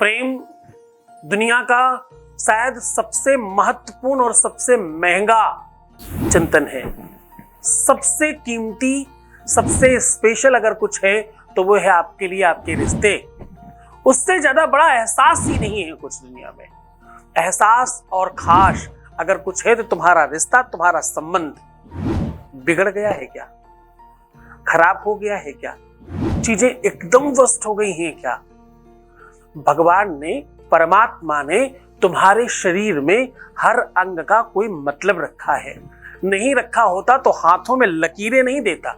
प्रेम दुनिया का शायद सबसे महत्वपूर्ण और सबसे महंगा चिंतन है। सबसे कीमती, सबसे स्पेशल अगर कुछ है तो वो है आपके लिए आपके रिश्ते। उससे ज्यादा बड़ा एहसास ही नहीं है कुछ दुनिया में। एहसास और खास अगर कुछ है तो तुम्हारा रिश्ता, तुम्हारा संबंध। बिगड़ गया है क्या? खराब हो गया है क्या? चीजें एकदम वर्स्ट हो गई हैं क्या? भगवान ने, परमात्मा ने तुम्हारे शरीर में हर अंग का कोई मतलब रखा है। नहीं रखा होता तो हाथों में लकीरें नहीं देता,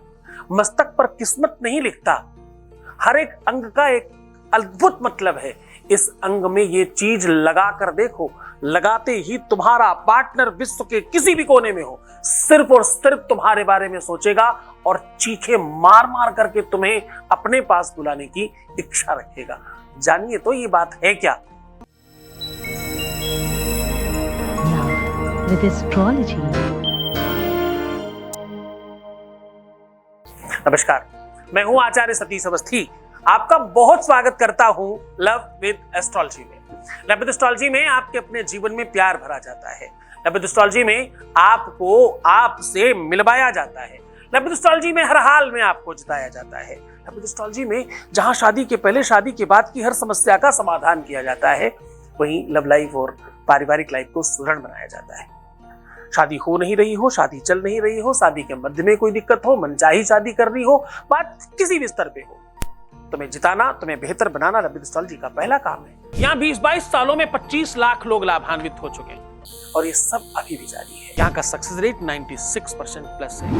मस्तक पर किस्मत नहीं लिखता। हर एक अंग का एक अद्भुत मतलब है। इस अंग में ये चीज लगा कर देखो, लगाते ही तुम्हारा पार्टनर विश्व के किसी भी कोने में हो, सिर्फ और सिर्फ तुम्हारे बारे में सोचेगा और चीखे मार मार करके तुम्हें अपने पास बुलाने की इच्छा रखेगा। जानिए तो ये बात है क्या? With astrology. नमस्कार, मैं हूं आचार्य सतीश अवस्थी। आपका बहुत स्वागत करता हूं लव विद एस्ट्रोलॉजी में। लव विद एस्ट्रोलॉजी में आपके अपने जीवन में प्यार भरा जाता है। लव विद एस्ट्रोलॉजी में आपको आपसे मिलवाया जाता है। लव विद एस्ट्रोलॉजी में हर हाल में आपको जिताया जाता है। लव विद एस्ट्रोलॉजी में जहां शादी के पहले, शादी के बाद की हर समस्या का समाधान किया जाता है, वहीं लव लाइफ और पारिवारिक लाइफ को सुदृढ़ बनाया जाता है। शादी हो नहीं रही हो, शादी चल नहीं रही हो, शादी के मध्य में कोई दिक्कत हो, मनचाही शादी करनी हो, बात किसी भी स्तर पे हो, तुम्हें जिताना, तुम्हें बेहतर बनाना लव विद एस्ट्रोलॉजी का पहला काम है। यहाँ 20-22 सालों में 25 लाख लोग लाभान्वित हो चुके हैं और ये सब अभी भी जारी है। यहाँ का सक्सेस रेट 96% प्लस है।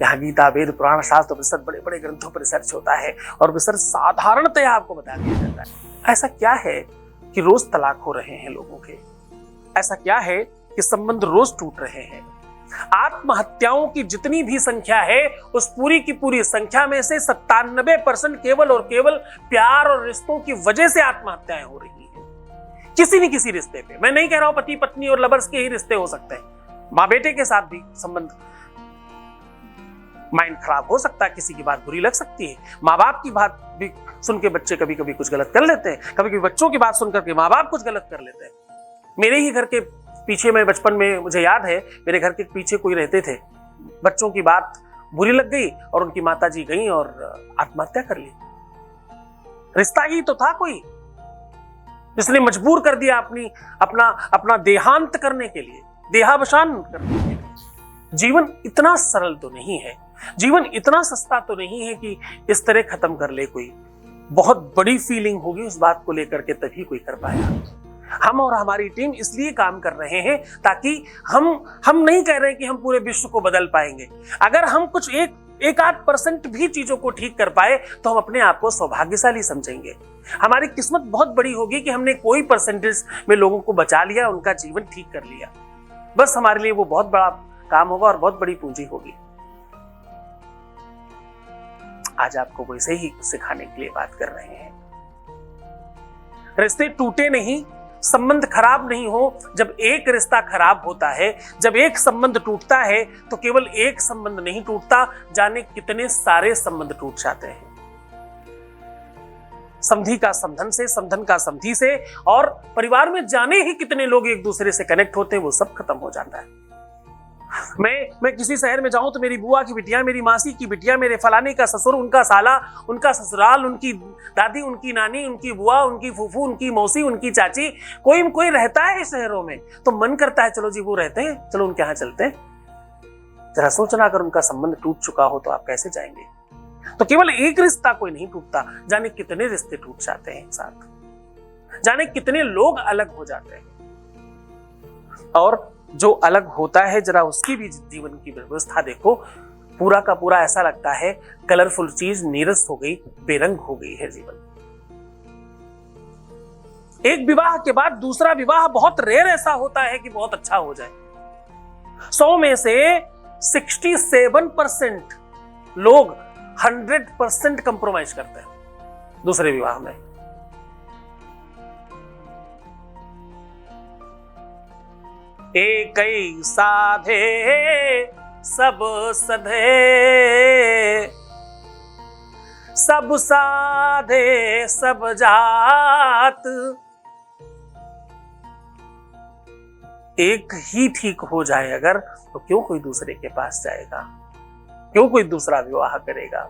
यहाँ गीता, वेद, पुराण, शास्त्र, रिसर्च, बड़े बड़े ग्रंथों पर रिसर्च होता है और रिसर्च साधारणतया आपको बता दिया जाता है। ऐसा क्या है कि रोज तलाक हो रहे हैं लोगों के? ऐसा क्या है कि संबंध रोज टूट रहे हैं? आत्महत्याओं की जितनी भी संख्या है, उस पूरी की पूरी संख्या में से 97% केवल और केवल प्यार और रिश्तों की वजह से आत्महत्याएं हो रही हैं। किसी न किसी रिश्ते पे। मैं नहीं कह रहा हूं पति पत्नी और लवर्स के ही रिश्ते हो सकते हैं, माँ बेटे के साथ भी संबंध, माइंड खराब हो सकता है, किसी की बात बुरी लग सकती है, माँ बाप की बात भी सुन के बच्चे कभी कभी कुछ गलत कर लेते हैं, कभी कभी बच्चों की बात सुनकर के माँ बाप कुछ गलत कर लेते हैं। मेरे ही घर के पीछे, मैं बचपन में, मुझे याद है, मेरे घर के पीछे कोई रहते थे, बच्चों की बात बुरी लग गई और उनकी माताजी गई और आत्महत्या कर ली। रिश्ता ही तो था कोई, जिसने मजबूर कर दिया अपना देहांत करने के लिए, देहावसान करने के लिए। जीवन इतना सरल तो नहीं है, जीवन इतना सस्ता तो नहीं है कि इस तरह खत्म कर ले कोई। बहुत बड़ी फीलिंग होगी उस बात को लेकर के, तभी कोई कर पाया। हम और हमारी टीम इसलिए काम कर रहे हैं ताकि हम नहीं कह रहे कि हम पूरे विश्व को बदल पाएंगे। अगर हम कुछ एक आध % भी चीजों को ठीक कर पाए तो हम अपने आप को सौभाग्यशाली समझेंगे। हमारी किस्मत बहुत बड़ी होगी कि हमने कोई परसेंटेज में लोगों को बचा लिया, उनका जीवन ठीक कर लिया। बस हमारे लिए वो बहुत बड़ा काम होगा और बहुत बड़ी पूंजी होगी। आज आपको वैसे ही सिखाने के लिए बात कर रहे हैं। रिश्ते टूटे नहीं, संबंध खराब नहीं हो। जब एक रिश्ता खराब होता है, जब एक संबंध टूटता है, तो केवल एक संबंध नहीं टूटता, जाने कितने सारे संबंध टूट जाते हैं। समधी का समधन से, समधन का समधी से, और परिवार में जाने ही कितने लोग एक दूसरे से कनेक्ट होते हैं, वो सब खत्म हो जाता है। मैं किसी शहर में जाऊं तो मेरी बुआ की बिटिया, मेरी मासी की बिटिया, मेरे फलाने का ससुर, उनका साला, उनका ससुराल, उनकी दादी, उनकी नानी, उनकी बुआ, उनकी फूफू, उनकी मौसी, उनकी चाची, कोई रहता है शहरों में, तो मन करता है चलो जी वो रहते हैं, चलो उनके यहाँ चलते हैं। जरा सोचना, अगर उनका संबंध टूट चुका हो तो आप कैसे जाएंगे? तो केवल एक रिश्ता कोई नहीं टूटता, जाने कितने रिश्ते टूट जाते हैं एक साथ, जाने कितने लोग अलग हो जाते हैं। और जो अलग होता है, जरा उसकी भी जीवन की व्यवस्था देखो, पूरा का पूरा ऐसा लगता है कलरफुल चीज नीरस हो गई, बेरंग हो गई है जीवन। एक विवाह के बाद दूसरा विवाह बहुत रेयर ऐसा होता है कि बहुत अच्छा हो जाए। 100 में से 67% लोग 100% कंप्रोमाइज करते हैं दूसरे विवाह में। एक साधे सब सधे, सब साधे सब जात, एक ही ठीक हो जाए अगर, तो क्यों कोई दूसरे के पास जाएगा, क्यों कोई दूसरा विवाह करेगा।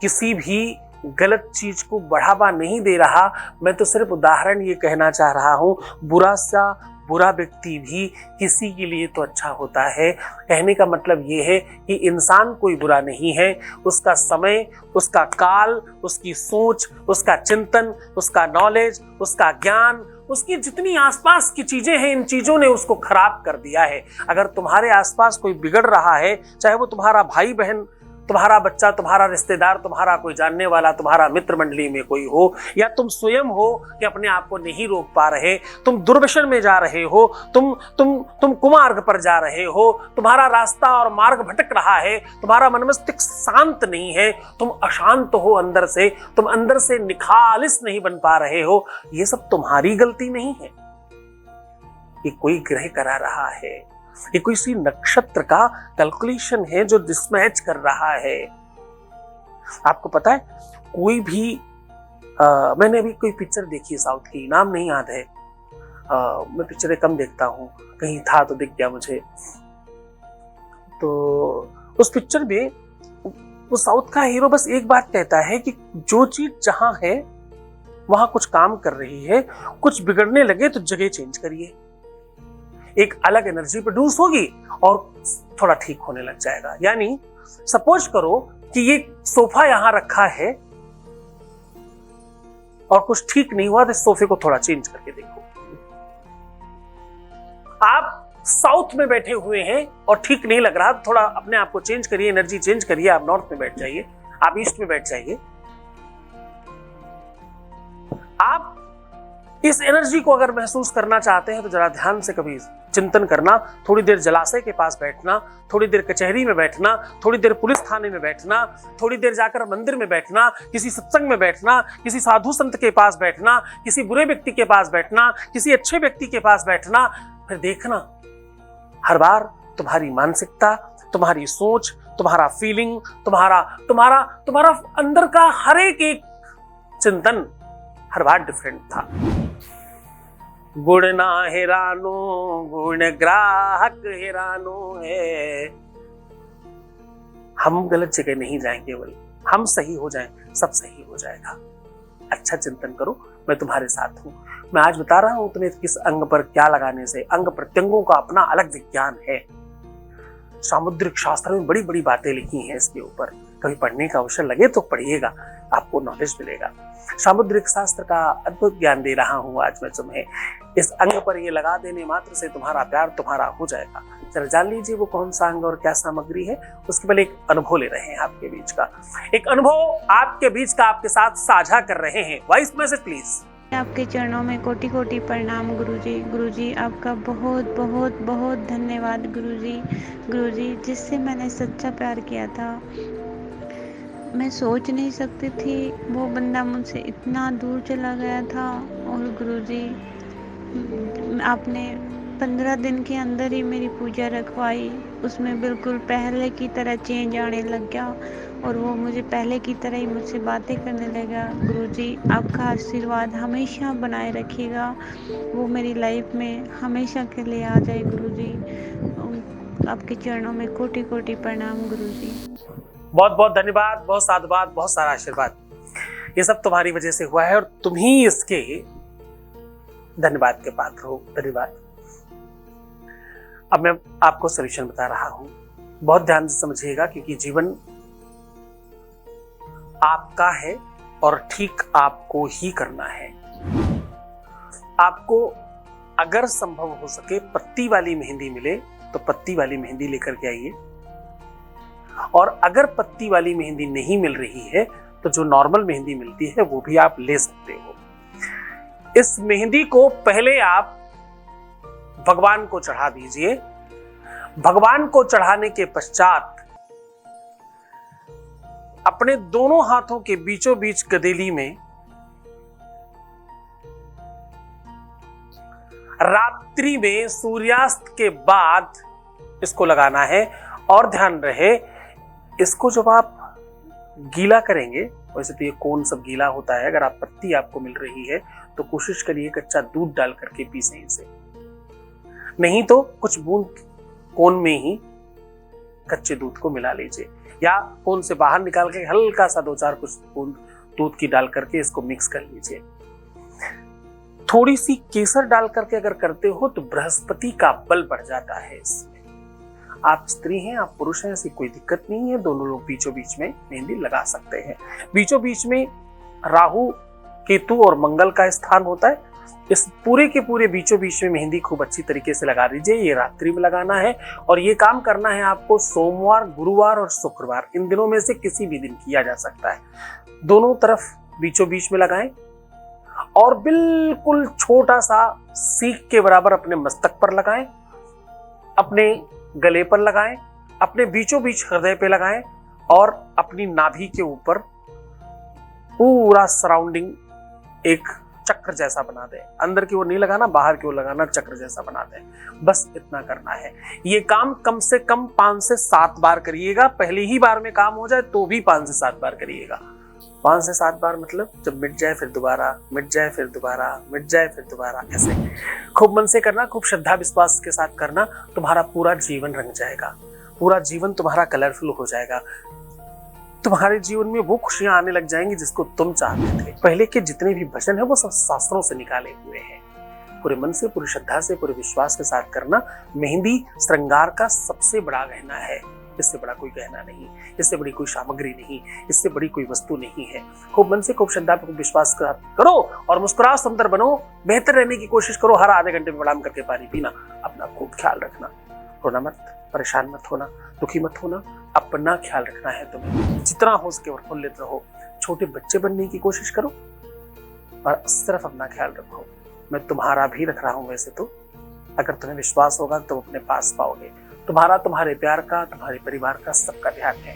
किसी भी गलत चीज को बढ़ावा नहीं दे रहा, मैं तो सिर्फ उदाहरण ये कहना चाह रहा हूं, बुरा सा बुरा व्यक्ति भी किसी के लिए तो अच्छा होता है। कहने का मतलब ये है कि इंसान कोई बुरा नहीं है, उसका समय, उसका काल, उसकी सोच, उसका चिंतन, उसका नॉलेज, उसका ज्ञान, उसकी जितनी आसपास की चीजें हैं, इन चीजों ने उसको खराब कर दिया है। अगर तुम्हारे आसपास कोई बिगड़ रहा है, चाहे वो तुम्हारा भाई बहन, तुम्हारा बच्चा, तुम्हारा रिश्तेदार, तुम्हारा कोई जानने वाला, तुम्हारा मित्र मंडली में कोई हो, या तुम स्वयं हो कि अपने आप को नहीं रोक पा रहे, तुम दुर्व्यसन में जा रहे हो, तुम कुमार्ग पर जा रहे हो, तुम्हारा रास्ता और मार्ग भटक रहा है, तुम्हारा मन मस्तिष्क शांत नहीं है, तुम अशांत हो अंदर से, तुम अंदर से निखालिस नहीं बन पा रहे हो, ये सब तुम्हारी गलती नहीं है। ये कोई ग्रह करा रहा है, ये कोई सी नक्षत्र का कैलकुलेशन है जो डिसमैच कर रहा है। आपको पता है, कोई भी मैंने अभी कोई पिक्चर देखी साउथ की, नाम नहीं याद है, मैं पिक्चरें कम देखता हूं, कहीं था तो दिख गया मुझे। तो उस पिक्चर में वो साउथ का हीरो बस एक बात कहता है कि जो चीज जहां है वहां कुछ काम कर रही है, कुछ बिगड़ने लगे तो जगह चेंज करिए, एक अलग एनर्जी प्रोड्यूस होगी और थोड़ा ठीक होने लग जाएगा। यानी सपोज करो कि ये सोफा यहां रखा है और कुछ ठीक नहीं हुआ, तो इस सोफे को थोड़ा चेंज करके देखो। आप साउथ में बैठे हुए हैं और ठीक नहीं लग रहा, थोड़ा अपने आप को चेंज करिए, एनर्जी चेंज करिए, आप नॉर्थ में बैठ जाइए, आप ईस्ट में बैठ जाइए। आप इस एनर्जी को अगर महसूस करना चाहते हैं तो जरा ध्यान से कभी चिंतन करना, थोड़ी देर जलाशय के पास बैठना, थोड़ी देर कचहरी में बैठना, थोड़ी देर पुलिस थाने में बैठना, थोड़ी देर जाकर मंदिर में बैठना, किसी सत्संग में बैठना, किसी साधु संत के पास बैठना, किसी बुरे व्यक्ति के पास बैठना, किसी अच्छे व्यक्ति के पास बैठना, फिर देखना हर बार तुम्हारी मानसिकता, तुम्हारी सोच, तुम्हारा फीलिंग, तुम्हारा तुम्हारा तुम्हारा अंदर का हर एक चिंतन हर बार डिफरेंट था। गुण ना हेरानो गुण ग्राहक हेरानो है। हम गलत जगह नहीं जाएंगे, केवल हम सही हो जाएं, सब सही हो जाएगा। अच्छा चिंतन करो, मैं तुम्हारे साथ हूं। मैं आज बता रहा हूं तुम्हें किस अंग पर क्या लगाने से। अंग प्रत्यंगों का अपना अलग विज्ञान है। सामुद्रिक शास्त्र में बड़ी बड़ी बातें लिखी हैं इसके ऊपर, कभी पढ़ने का अवसर लगे तो पढ़िएगा, आपको नॉलेज मिलेगा। सामुद्रिक शास्त्र का अद्भुत ज्ञान दे रहा हूं आज मैं तुम्हें। इस अंग पर ये लगा देने मात्र से तुम्हारा प्यार तुम्हारा हो जाएगा। जरा जान लीजिए वो कौन सा अंग और क्या सामग्री है। उसके पहले एक अनुभव ले रहे हैं आपके बीच का, एक अनुभव आपके बीच का आपके साथ साझा कर रहे हैं। Voice message please. आपके चरणों में कोटि कोटि प्रणाम गुरुजी। गुरुजी आपका बहुत बहुत बहुत धन्यवाद गुरुजी। गुरुजी जिससे मैंने सच्चा प्यार किया था, मैं सोच नहीं सकती थी वो बंदा मुझसे इतना दूर चला गया था। और गुरुजी आपने 15 दिन के अंदर ही मेरी पूजा रखवाई, उसमें बिल्कुल पहले की तरह चेंज आने लग गया और वो मुझे पहले की तरह ही मुझसे बातें करने लगा। गुरुजी आपका आशीर्वाद हमेशा बनाए रखिएगा, वो मेरी लाइफ में हमेशा के लिए आ जाए गुरुजी। आपके चरणों में कोटि कोटि प्रणाम गुरुजी। बहुत बहुत धन्यवाद, बहुत साधुवाद, बहुत सारा आशीर्वाद। ये सब तुम्हारी वजह से हुआ है और तुम ही इसके धन्यवाद के पात्र हो। धन्यवाद। अब मैं आपको सॉल्यूशन बता रहा हूं, बहुत ध्यान से समझिएगा, क्योंकि जीवन आपका है और ठीक आपको ही करना है। आपको अगर संभव हो सके पत्ती वाली मेहंदी मिले तो पत्ती वाली मेहंदी लेकर के आइए, और अगर पत्ती वाली मेहंदी नहीं मिल रही है तो जो नॉर्मल मेहंदी मिलती है वो भी आप ले सकते हो। इस मेहंदी को पहले आप भगवान को चढ़ा दीजिए। भगवान को चढ़ाने के पश्चात अपने दोनों हाथों के बीचों बीच गदेली में रात्रि में सूर्यास्त के बाद इसको लगाना है। और ध्यान रहे, इसको जब आप गीला करेंगे। वैसे तो ये कोन सब गीला होता है, अगर आप पत्ती आपको मिल रही है तो कोशिश करिए कच्चा दूध डाल करके पीसें इसे, नहीं तो कुछ बूंद कोन में ही कच्चे दूध को मिला लीजिए, या कोन से बाहर निकाल के हल्का सा 2-4 कुछ बूंद दूध की डाल करके इसको मिक्स कर लीजिए। थोड़ी सी केसर डाल करके अगर करते हो तो बृहस्पति का बल बढ़ जाता है इसमें। आप स्त्री हैं, आप पुरुष हैं, ऐसी कोई दिक्कत नहीं है, दोनों लोग बीचों बीच में मेहंदी लगा सकते हैं। बीचों बीच में राहु, केतु और मंगल का स्थान होता है। इस पूरे के पूरे बीचों बीच में मेहंदी खूब अच्छी तरीके से लगा दीजिए। ये रात्रि में लगाना है और ये काम करना है आपको सोमवार, गुरुवार और शुक्रवार, इन दिनों में से किसी भी दिन किया जा सकता है। दोनों तरफ बीचों बीच में लगाएं और बिल्कुल छोटा सा सीख के बराबर अपने मस्तक पर लगाएं, अपने गले पर लगाएं, अपने बीचों बीच हृदय पे लगाएं और अपनी नाभि के ऊपर पूरा सराउंडिंग एक चक्र जैसा बना दें। अंदर की ओर नहीं लगाना, बाहर की ओर लगाना, चक्र जैसा बना दें। बस इतना करना है। ये काम कम से कम 5 से 7 बार करिएगा। पहली ही बार में काम हो जाए तो भी 5 से 7 बार करिएगा। 5 से 7 बार मतलब जब मिट जाए फिर दोबारा, मिट जाए फिर दोबारा, मिट जाए फिर दोबारा, ऐसे खूब मन से करना, खूब श्रद्धा विश्वास के साथ करना। तुम्हारा पूरा जीवन रंग जाएगा, पूरा जीवन तुम्हारा कलरफुल हो जाएगा। तुम्हारे जीवन में वो खुशियां आने लग जाएंगी जिसको तुम चाहते थे। पहले के जितने भी भजन है वो सब शास्त्रों से निकाले हुए हैं। पूरे मन से, पूरी श्रद्धा से, पूरे विश्वास के साथ करना। मेहंदी श्रृंगार का सबसे बड़ा गहना है। इससे बड़ा कोई गहना नहीं, इससे बड़ी कोई सामग्री नहीं, इससे बड़ी कोई वस्तु नहीं है। खूब मन से, खूब श्रद्धा, खूब विश्वास करो और मुस्कुराओ, सुंदर बनो, बेहतर रहने की कोशिश करो। हर आधे घंटे में प्रणाम करके पानी पीना। अपना खूब ख्याल रखना, रोना मत, परेशान मत होना, दुखी मत होना। अपना ख्याल रखना है तुम्हें। जितना हो सके प्रफुल्लित रहो, छोटे बच्चे बनने की कोशिश करो और सिर्फ अपना ख्याल रखो। मैं तुम्हारा भी रख रहा हूं वैसे तो। अगर तुम्हें विश्वास होगा तो अपने पास पाओगे। तुम्हारा, तुम्हारे प्यार का, तुम्हारे परिवार का, सबका ध्यान है।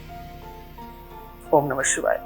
ओम नमः शिवाय।